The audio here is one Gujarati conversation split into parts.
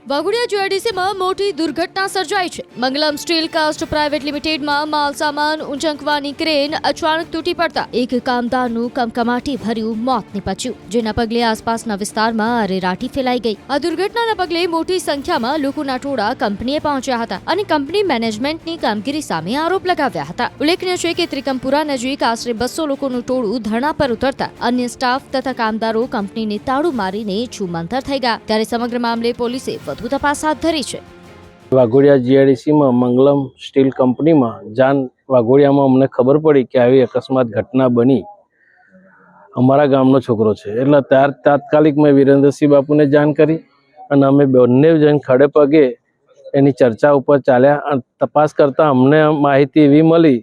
વાઘોડિયા જીઆઈડીસીમાં મોટી દુર્ઘટના સર્જાઈ છે। મંગલમ સ્ટીલ કાસ્ટ પ્રાઇવેટ લિમિટેડમાં માલ સામાન ઊંચકવાની ક્રેન અચાનક તૂટી પડતા એક કામદારનું કમકમાટી ભર્યું મોત નીપજ્યું, જેના પગલે આસપાસના વિસ્તારમાં અરેરાટી ફેલાઈ ગઈ। આ દુર્ઘટનાના પગલે મોટી સંખ્યામાં લોકોના ટોળા કંપનીએ પહોંચ્યા હતા અને કંપની મેનેજમેન્ટની કામગીરી સામે આરોપ લગાવ્યા હતા। ઉલ્લેખનીય છે કે ત્રિકમપુરા નજીક આશરે 200 લોકોનું ટોળું ધરણા પર ઉતરતા અન્ય સ્ટાફ તથા કામદારો કંપનીને તાળું મારીને છૂમંતર થઈ ગયા, ત્યારે સમગ્ર મામલે પોલીસે વધુ તપાસ હાથ ધરી છે। વાઘોડિયા જીઆઈડીસીમાં મંગલમ સ્ટીલ કંપનીમાં વાઘોડિયામાં અમને ખબર પડી કે આવી અકસ્માત ઘટના બની। અમારા ગામનો છોકરો છે એટલે તાત્કાલિક મેં વિરેન્દ્રસિંહ બાપુને જાણ કરી અને અમે બંને જણ ખડે પગે એની ચર્ચા ઉપર ચાલ્યા અને તપાસ કરતાં અમને માહિતી એવી મળી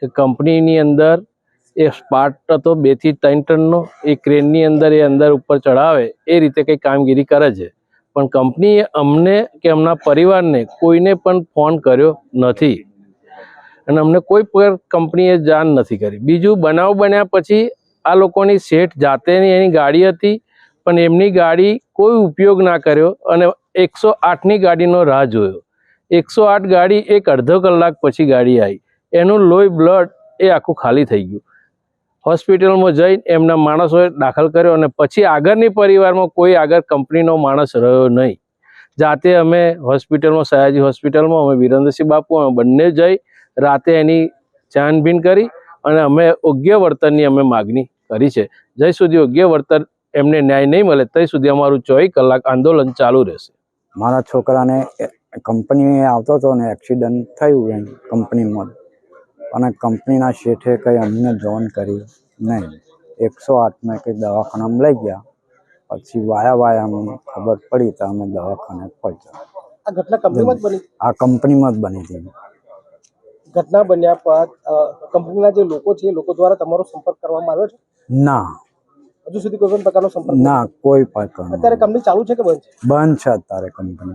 કે કંપનીની અંદર એ પાર્ટ હતો 2 થી 3 ટનનો, એ ક્રેનની અંદર એ અંદર ઉપર ચડાવે એ રીતે કંઈ કામગીરી કરે છે, પણ કંપનીએ અમને કે એમના પરિવારને કોઈને પણ ફોન કર્યો નથી અને અમને કોઈ પણ કંપનીએ જાણ નથી કરી। બીજું, બનાવ બન્યા પછી આ લોકોની શેઠ જાતેની એની ગાડી હતી પણ એમની ગાડી કોઈ ઉપયોગ ના કર્યો અને 108ની ગાડીનો રાહ જોયો। 108 ગાડી એક અડધો કલાક પછી ગાડી આવી, એનું લોહી બ્લડ એ આખું ખાલી થઈ ગયું। હોસ્પિટલમાં જઈને એમના માણસોએ દાખલ કર્યો અને પછી આગળની પરિવારમાં કોઈ આગળ કંપનીનો માણસ રહ્યો નહીં। જાતે અમે હોસ્પિટલમાં, સયાજી હોસ્પિટલમાં અમે વિરેન્દ્રસિંહ બાપુ અમે બંને જઈ રાતે એની છાનબીન કરી અને અમે યોગ્ય વળતરની અમે માગણી કરી છે। જ્યાં સુધી યોગ્ય વળતર એમને ન્યાય નહીં મળે ત્યાં સુધી અમારું 24 કલાક આંદોલન ચાલુ રહેશે। મારા છોકરાને કંપની આવતો હતો ને એક્સિડન્ટ થયું એમ કંપનીમાં, અને કંપનીના શેઠે કંઈ અમને જાણ કરી નહીં। 108માં કંઈ દવાખાનામાં લઈ ગયા, પછી વાયામાં ખબર પડી તો અમે દવાખાને પહોંચ્યા। આ ઘટના કંપનીમાં જ બની? આ કંપનીમાં જ બની હતી। ઘટના બન્યા બાદ કંપનીના જે લોકો છે એ લોકો દ્વારા તમારો સંપર્ક કરવામાં આવ્યો છે? ના, હજુ સુધી કોઈ પણ પ્રકારનો સંપર્ક? ના, કોઈ પ્રકારનો। અત્યારે કંપની ચાલુ છે કે બંધ છે? બંધ છે અત્યારે કંપની।